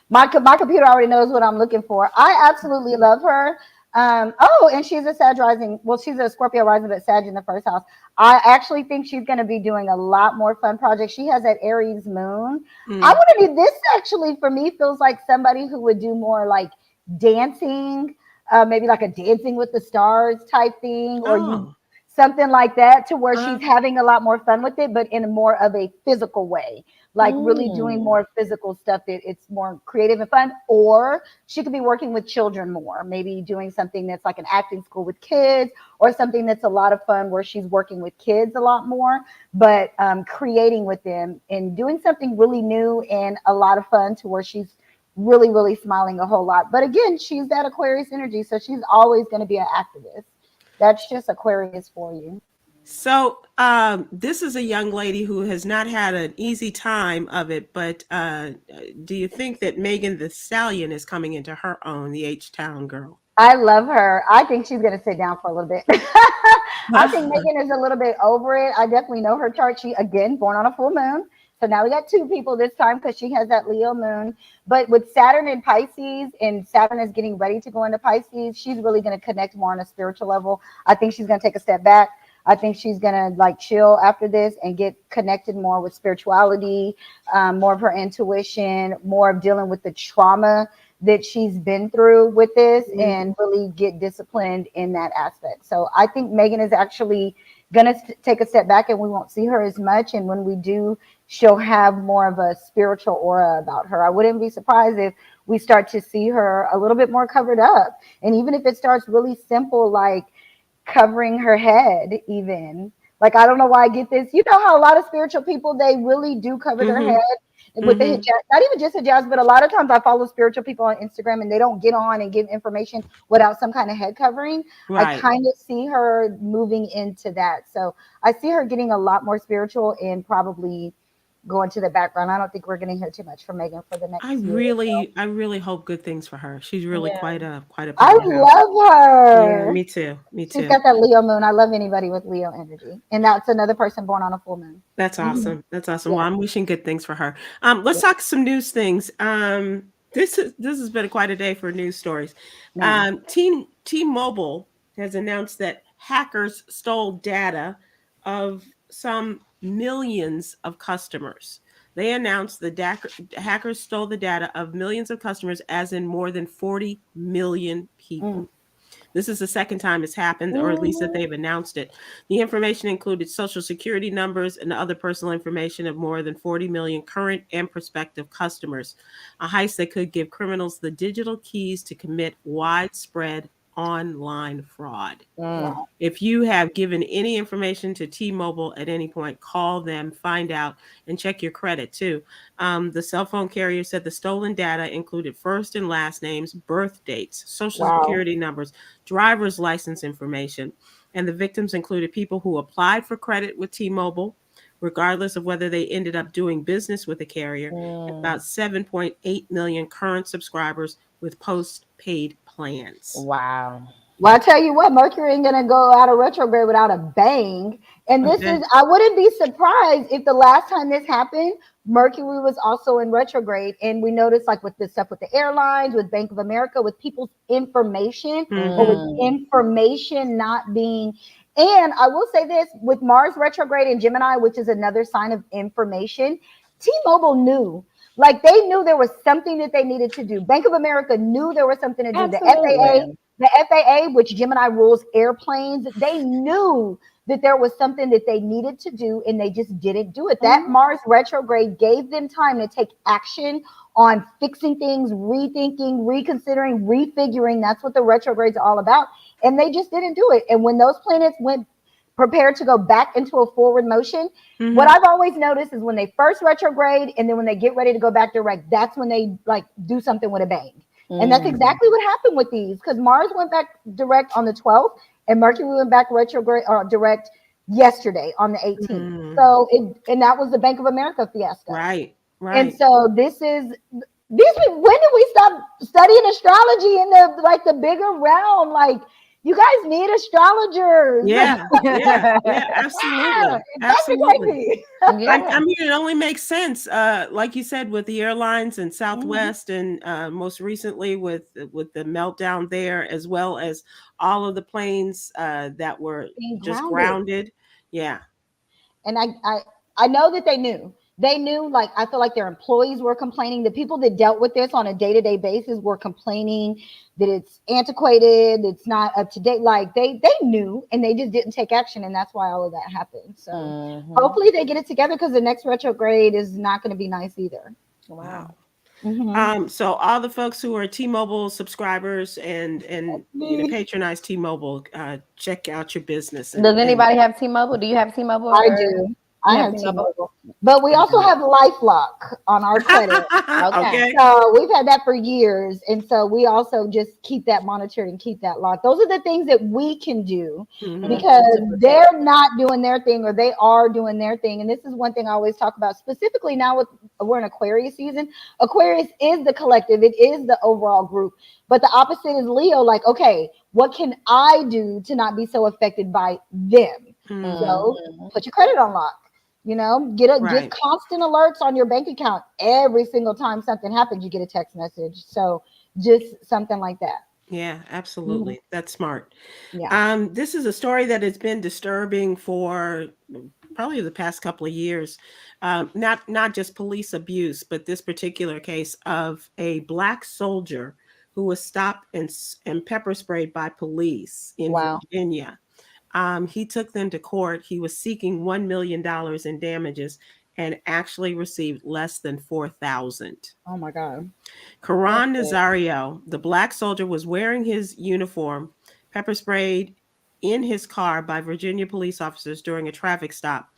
my computer already knows what I'm looking for. I absolutely love her. Oh, and she's a Sag rising. Well, she's a Scorpio rising, but Sag in the first house. I actually think she's going to be doing a lot more fun projects. She has that Aries moon. I Mm. want to be this actually for me feels like somebody who would do more like dancing, maybe like a Dancing with the Stars type thing, or you Oh, something like that, to where uh, she's having a lot more fun with it, but in a more of a physical way, like really doing Mm. more physical stuff that it's more creative and fun. Or she could be working with children more, maybe doing something that's like an acting school with kids, or something that's a lot of fun where she's working with kids a lot more, but creating with them and doing something really new and a lot of fun, to where she's really, really smiling a whole lot. But again, she's that Aquarius energy, so she's always going to be an activist. That's just Aquarius for you. so this is a young lady who has not had an easy time of it, but do you think that Megan the Stallion is coming into her own, the H Town girl? I love her. I think she's going to sit down for a little bit. I think Megan is a little bit over it. I definitely know her chart. She, again, born on a full moon. So now we got two people this time because she has that Leo moon. But with Saturn in Pisces, and Saturn is getting ready to go into Pisces, she's really going to connect more on a spiritual level. I think she's going to take a step back. I think she's going to like chill after this and get connected more with spirituality, more of her intuition, more of dealing with the trauma that she's been through with this, Mhm. and really get disciplined in that aspect. So I think Megan is actually going to take a step back, and we won't see her as much. And when we do, she'll have more of a spiritual aura about her. I wouldn't be surprised if we start to see her a little bit more covered up. And even if it starts really simple, like covering her head, even. Like, I don't know why I get this. You know how a lot of spiritual people, they really do cover their head Mhm. with the hijab. Mhm. Not even just hijabs, but a lot of times I follow spiritual people on Instagram and they don't get on and give information without some kind of head covering. I Right. kind of see her moving into that. So I see her getting a lot more spiritual and probably going to the background. I don't think we're going to hear too much from Megan for the next year or so. I really hope good things for her. She's really Yeah. quite a I powerhouse. love Yeah, her. me too. Me She's too. got that Leo moon. I love anybody with Leo energy. And that's another person born on a full moon. That's Hmm. awesome. That's awesome. Yeah. Well, I'm wishing good things for her. Let's Yeah. talk some news things. This has been quite a day for news stories. Man. T-Mobile has announced that hackers stole data of some millions of customers. They announced the hackers stole the data of millions of customers, as in more than 40 million people. This is the second time it's happened, or at least that they've announced it. The information included social security numbers and other personal information of more than 40 million current and prospective customers. A heist that could give criminals the digital keys to commit widespread online fraud. If you have given any information to T-Mobile at any point, call them, find out, and check your credit too. The cell phone carrier said the stolen data included first and last names, birth dates, social security numbers, driver's license information, and the victims included people who applied for credit with T-Mobile, regardless of whether they ended up doing business with the carrier, about 7.8 million current subscribers with postpaid plans. Wow. Well, I tell you what, Mercury ain't gonna go out of retrograde without a bang. And this is, I wouldn't be surprised if the last time this happened, Mercury was also in retrograde. And we noticed, like with this stuff with the airlines, with Bank of America, with people's information, or with information not being. And I will say this, with Mars retrograde in Gemini, which is another sign of information, T-Mobile knew. Like they knew there was something that they needed to do. Bank of America knew there was something to do. The FAA, which Gemini rules airplanes, they knew that there was something that they needed to do, and they just didn't do it. That Mars retrograde gave them time to take action on fixing things, rethinking, reconsidering, refiguring. That's what the retrograde's all about. And they just didn't do it. And when those planets went prepared to go back into a forward motion, what I've always noticed is when they first retrograde and then when they get ready to go back direct, that's when they like do something with a bang. And that's exactly what happened with these, because Mars went back direct on the 12th and Mercury went back retrograde or direct yesterday on the 18th. So and that was the Bank of America fiasco. Right. And so this is these. When did we stop studying astrology in the bigger realm? Like, you guys need astrologers. Yeah, absolutely. Absolutely. I mean, it only makes sense. Like you said, with the airlines and Southwest, and most recently with the meltdown there, as well as all of the planes that were just grounded. Yeah. And I know that they knew. They knew, like, I feel like their employees were complaining. The people that dealt with this on a day-to-day basis were complaining that it's antiquated, it's not up to date. Like they knew, and they just didn't take action, and that's why all of that happened. So hopefully they get it together, because the next retrograde is not going to be nice either. Wow. So all the folks who are T-Mobile subscribers and patronize T-Mobile, check out your business. Does anybody have T-Mobile? Do you have T-Mobile? I do. I have T-Mobile, but we also have LifeLock on our credit. Okay. So we've had that for years, and so we also just keep that monitored and keep that locked. Those are the things that we can do, because they're not doing their thing, or they are doing their thing. And this is one thing I always talk about, specifically now we're in Aquarius season. Aquarius is the collective, it is the overall group, but the opposite is Leo. Like, okay, what can I do to not be so affected by them? So put your credit on lock. Get constant alerts on your bank account. Every single time something happens, you get a text message. So just something like that. Yeah, absolutely. That's smart. Yeah. This is a story that has been disturbing for probably the past couple of years. Not just police abuse, but this particular case of a Black soldier who was stopped and pepper sprayed by police in Virginia. He took them to court. He was seeking $1 million in damages and actually received less than $4,000. Oh my God. Karan Nazario, the Black soldier, was wearing his uniform, pepper sprayed in his car by Virginia police officers during a traffic stop.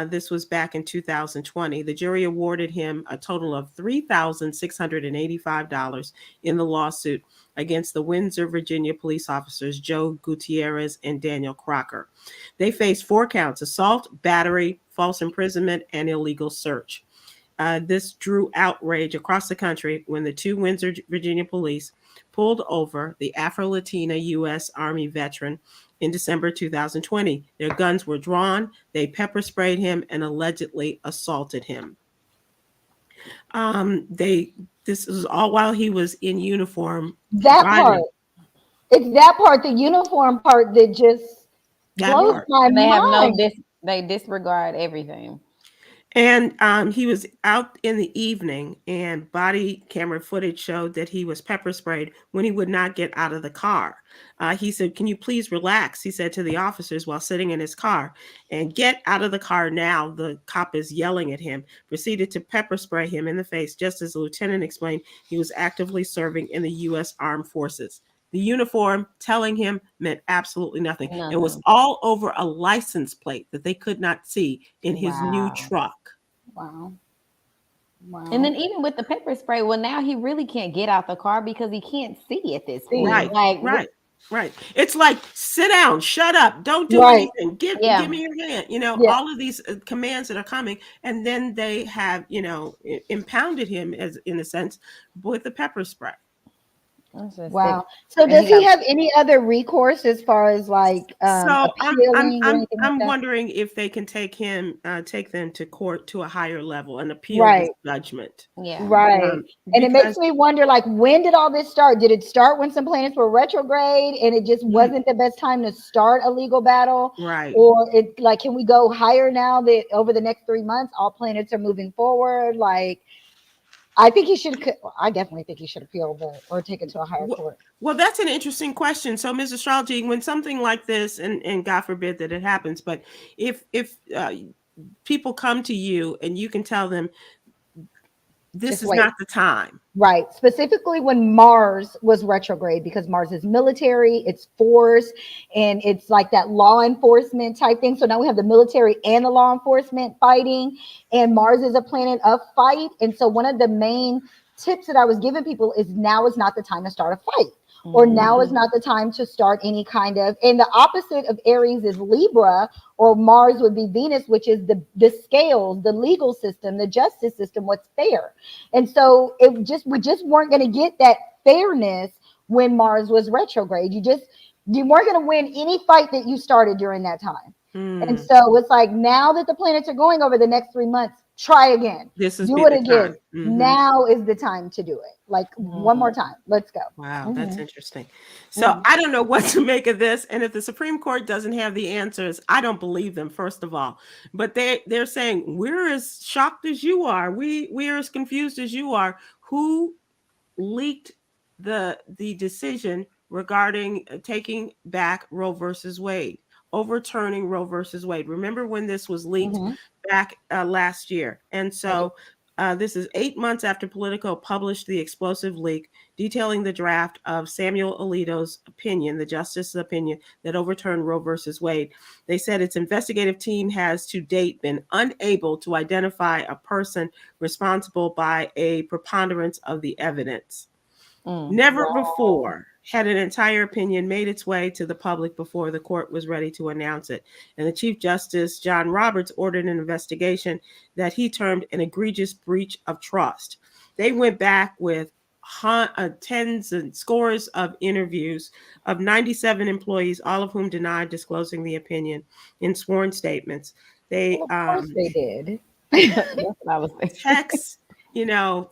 This was back in 2020. The jury awarded him a total of $3,685 in the lawsuit against the Windsor, Virginia police officers Joe Gutierrez and Daniel Crocker. They faced 4 counts: assault, battery, false imprisonment, and illegal search. This drew outrage across the country when the 2 Windsor, Virginia police pulled over the Afro-Latina U.S. Army veteran in December 2020. Their guns were drawn, they pepper sprayed him, and allegedly assaulted him. This was all while he was in uniform. That part. It's that part, the uniform part, that just blows my mind. They disregard everything. And he was out in the evening, and body camera footage showed that he was pepper sprayed when he would not get out of the car. He said, "Can you please relax?" he said to the officers while sitting in his car. "And get out of the car now," the cop is yelling at him, proceeded to pepper spray him in the face, just as the lieutenant explained he was actively serving in the U.S. Armed Forces. The uniform telling him meant absolutely nothing and was Nothing. all over a license plate that they could not see in his new Wow. truck. Wow. And Wow. then even with the pepper spray, well, now he really can't get out the car because he can't see at this See. point. Right, Like, right, right. It's like, sit down, shut up, don't do Right. anything, give yeah, me your hand. You know, Yeah. all of these commands that are coming, and then they have, impounded him, as in a sense, with the pepper spray. that's just sick. Wow. So And does he he got have any other recourse as far as like So appealing or anything like I'm that? wondering if they can take them to court to a higher level and appeal this Right. judgment. yeah. Right. And it Because makes me wonder, like, when did all this start? Did it start when some planets were retrograde and it just wasn't the best time to start a legal battle? right. Or it like, can we go higher now that over the next 3 months, all planets are moving forward? Like, I think he should, I definitely think he should appeal or take it to a higher Well, court. well, that's an interesting question. So, Ms. Astrology, when something like this, and God forbid that it happens, but if people come to you and you can tell them this Just is wait. not the time. Right. Specifically when Mars was retrograde, because Mars is military, it's force, and it's like that law enforcement type thing. So now we have the military and the law enforcement fighting, and Mars is a planet of fight. And so one of the main tips that I was giving people is now is not the time to start a fight. Or now is Mhm. not the time to start any kind of, and the opposite of Aries is Libra, or Mars would be Venus, which is the scales, the legal system, the justice system, what's fair. And so we just weren't going to get that fairness when Mars was retrograde. You weren't going to win any fight that you started during that time. And Hmm. so it's like, now that the planets are going over the next 3 months, try again. This has Do been it the time. again. Hmm. Now is the time to do it. Like, one more Mhm. time. Let's go. Wow, that's Mhm. interesting. So Mhm. I don't know what to make of this, and if the Supreme Court doesn't have the answers, I don't believe them. First of all, but they're saying we're as shocked as you are. We're as confused as you are. Who leaked the decision regarding taking back Roe versus Wade, overturning Roe versus Wade? Remember when this was leaked Mhm. back last year? And Right. so this is 8 months after Politico published the explosive leak detailing the draft of Samuel Alito's opinion, the justice's opinion that overturned Roe versus Wade. They said its investigative team has to date been unable to identify a person responsible by a preponderance of the evidence. Mm. Never Wow. before had an entire opinion made its way to the public before the court was ready to announce it. And the Chief Justice, John Roberts, ordered an investigation that he termed an egregious breach of trust. They went back with tens and scores of interviews of 97 employees, all of whom denied disclosing the opinion in sworn statements. Well, They of course they did. That's what I was thinking. texts,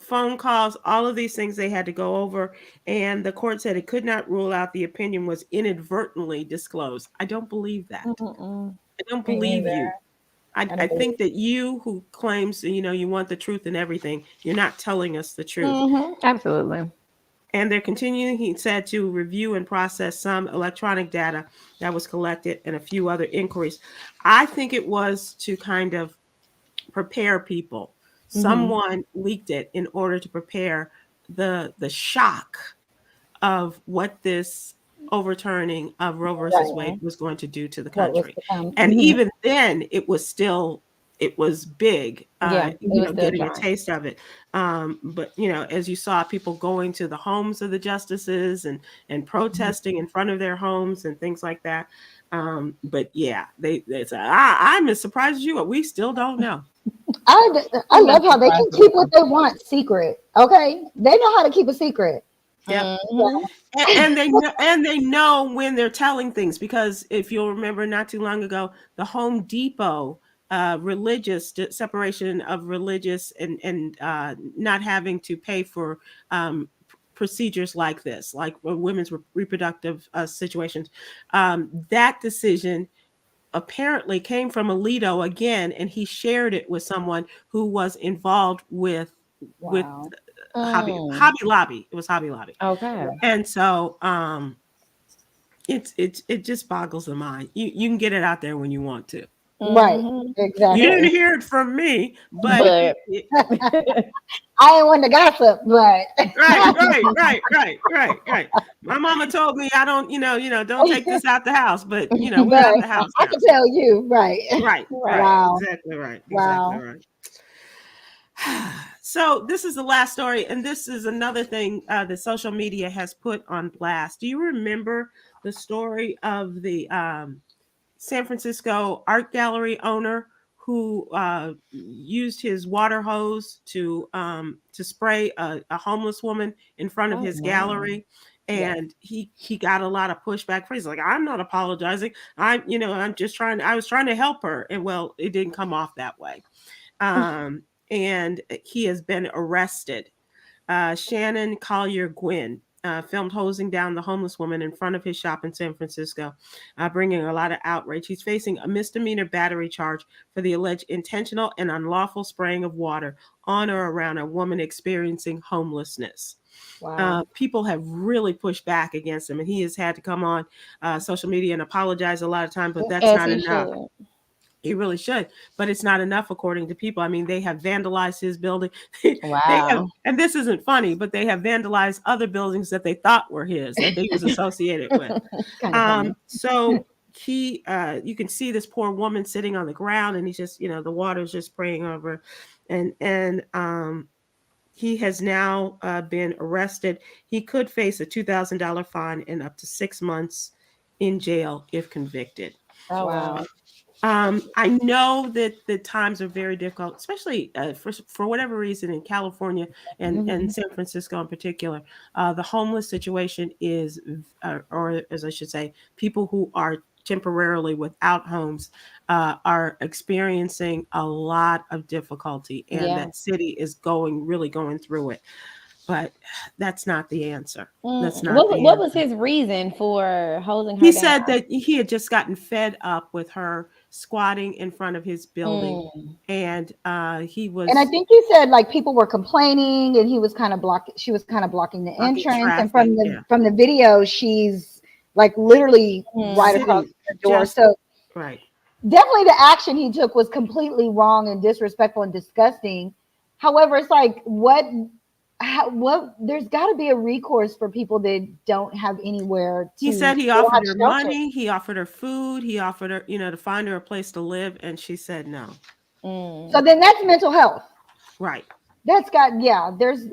phone calls, all of these things they had to go over. And the court said it could not rule out the opinion was inadvertently disclosed. I don't believe that. Mm-mm. I don't Me believe neither. you. I I don't believe. think that you who claims, you want the truth and everything, you're not telling us the truth. Mhm. Absolutely. And they're continuing, he said, to review and process some electronic data that was collected and a few other inquiries. I think it was to kind of prepare people. Mhm. Someone leaked it in order to prepare the shock of what this overturning of Roe versus Right. Wade was going to do to the What was country. to come. And Mhm. even then, it was big, Yeah, it was still getting a jarring. taste of it. But as you saw, people going to the homes of the justices and protesting in front of their homes and things like that. But yeah, they said, I'm as surprised as you are. We still don't know. I I'm not love how they can surprised keep what either. they want secret. Okay, they know how to keep a secret. Yep. Mhm. And they know when they're telling things, because if you'll remember, not too long ago, the Home Depot religious separation of religious and not having to pay for procedures like this, like women's reproductive situations, that decision apparently came from Alito again, and he shared it with someone who was involved with Wow. Hobby Lobby. It was Hobby Lobby. Okay. And so it just boggles the mind. You can get it out there when you want to. Right. Mhm. You Exactly. didn't hear it from me, but But I ain't one to gossip, but right. My mama told me I don't, don't take this out the house, but we're out but the house I now. can tell you, right. Right. Wow. Exactly right. Wow. So this is the last story, and this is another thing that social media has put on blast. Do you remember the story of the San Francisco art gallery owner who used his water hose to spray a homeless woman in front of oh his no. gallery? Yes. And he got a lot of pushback. He's like, I'm not apologizing. I'm just trying. I was trying to help her, and well, it didn't come off that way. And he has been arrested. Shannon Collier Gwynn filmed hosing down the homeless woman in front of his shop in San Francisco, bringing a lot of outrage. He's facing a misdemeanor battery charge for the alleged intentional and unlawful spraying of water on or around a woman experiencing homelessness. Wow. People have really pushed back against him, and he has had to come on social media and apologize a lot of time, but that's As not he enough. should. He really should, but it's not enough according to people. I mean, they have vandalized his building. They have, Wow. and this isn't funny, but they have vandalized other buildings that they thought were his, that he was associated with. It's kind of funny. So you can see this poor woman sitting on the ground, and he's just, the water's just spraying over, and he has now been arrested. He could face a $2,000 fine and up to 6 months in jail if convicted. Oh Wow. wow. I know that the times are very difficult, especially for whatever reason in California and San Francisco in particular. The homeless situation is, or as I should say, people who are temporarily without homes are experiencing a lot of difficulty, and Yeah. that city is really going through it. But that's not the answer. That's not the What was answer. his reason for holding her He down? said that he had just gotten fed up with her squatting in front of his building, and he was And I think he said like people were complaining, and he was kind of blocking. She was kind of blocking the blocking entrance. And traffic. Yeah, from the video, she's like literally right across sitting the door. just So right. definitely the action he took was completely wrong and disrespectful and disgusting. However, it's like what there's got to be a recourse for people that don't have anywhere to. He said he they don't offered have her shelter. money, he offered her food, he offered her, to find her a place to live, and she said no. So then that's mental health. Right. That's got there's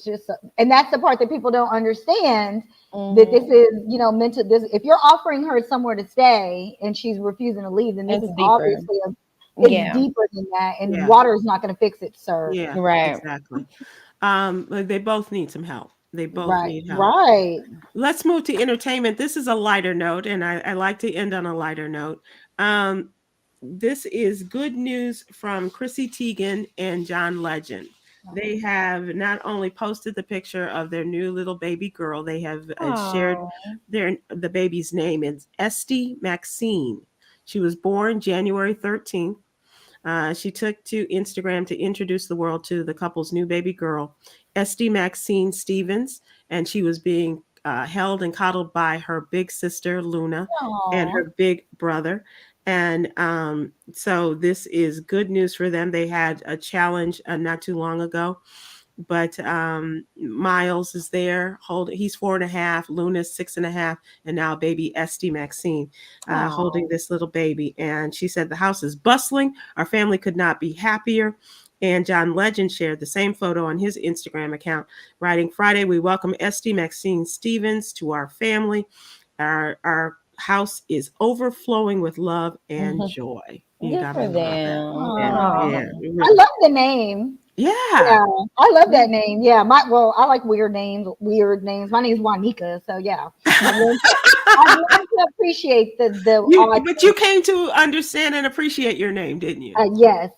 just and that's the part that people don't understand, that this is mental. This, if you're offering her somewhere to stay and she's refusing to leave, then this It's is deeper. obviously deeper than that, and Yeah. water is not going to fix it, sir. Yeah, Right. exactly. They both need some help. They both need help. Right. Let's move to entertainment. This is a lighter note, and I like to end on a lighter note. This is good news from Chrissy Teigen and John Legend. They have not only posted the picture of their new little baby girl, they have shared the baby's name. It's Esty Maxine. She was born January 13th. She took to Instagram to introduce the world to the couple's new baby girl, Esty Maxine Stevens, and she was being held and coddled by her big sister Luna and her big brother. And so this is good news for them. They had a challenge not too long ago, but Miles is there holding. He's 4.5, Luna's 6.5, and now baby Esty Maxine holding this little baby. And she said the house is bustling. Our family could not be happier. And John Legend shared the same photo on his Instagram account, writing, "Friday, we welcome Esty Maxine Stevens to our family. Our house is overflowing with love and joy." You Good gotta for love that. them. I love the name. Yeah. I love that name. Yeah, I like weird names. My name's Juanica, so yeah. I learned to appreciate But you came to understand and appreciate your name, didn't you? Yes,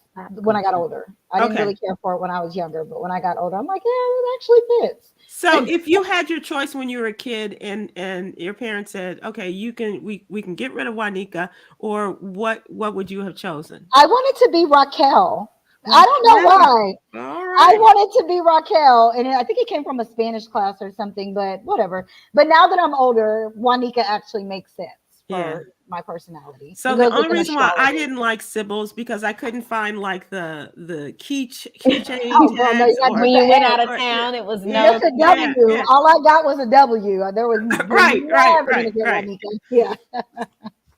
when I got older. I didn't Okay. really care for it when I was younger, but when I got older, I'm like, yeah, it actually fits. So if you had your choice when you were a kid and your parents said, okay, we can get rid of Juanica, or what would you have chosen? I wanted to be Raquel. I don't know Raquel. why. All I right. wanted to be Raquel, and I think it came from a Spanish class or something, but whatever. But now that I'm older, Juanica actually makes sense Yeah. for my personality. So It the goes with only an reason why I astrologer. didn't like Sybil's because I couldn't find like the keychain Oh, girl, no, you tags, got or When just you an went S. out of or town, it was yeah, no. Just a yeah, W. yeah. All I got was a W. We're Right, right, never gonna right, get right. Juanica. Yeah.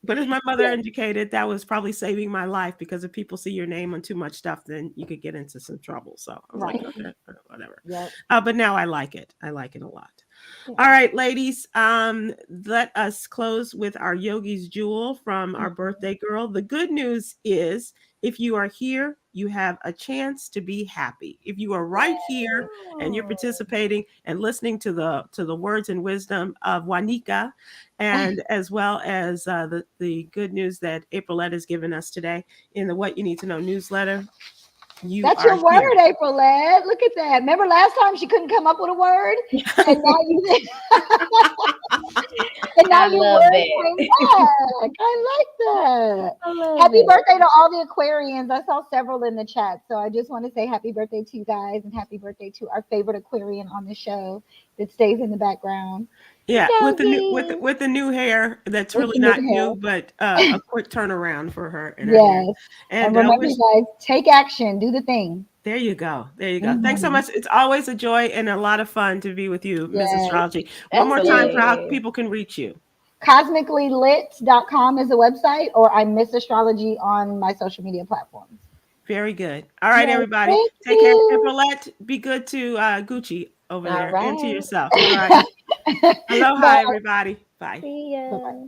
But as my mother Yeah. indicated, that was probably saving my life because if people see your name on too much stuff, then you could get into some trouble. So I was like, Right. okay, whatever. Yep. But now I like it. I like it a lot. Yeah. All right, ladies. Let us close with our yogi's jewel from our birthday girl. The good news is, if you are here, you have a chance to be happy. If you are right here and you're participating and listening to the words and wisdom of Juanica, and as well as the good news that Aprylete has given us today in the What You Need to Know newsletter, you That's are your word, here. Aprylette. Look at that. Remember last time she couldn't come up with a word, and now you and now I your love word came that. back. I like that. I love Happy it. birthday to all the Aquarians. I saw several in the chat, so I just want to say happy birthday to you guys, and happy birthday to our favorite Aquarian on the show that stays in the background Yeah, Yogi. with the new hair, that's with really the new not new, hair. but a quick turnaround for her and her hair. Yes, and And remember, wish you guys, take action, do the thing. there you go. There you go. Thanks so Mhm. much. It's always a joy and a lot of fun to be with you, Ms. Yes, Astrology. One me more time too. for how Absolutely. people can reach you. Cosmicallylit.com is the website, or I Miss Astrology on my social media platforms. Very good. All right, Yes, everybody. thank Take care. you. Epaulet, be good to Gucci over All there and to right. yourself. All right. Aloha, Bye. everybody. Bye. See Bye. ya.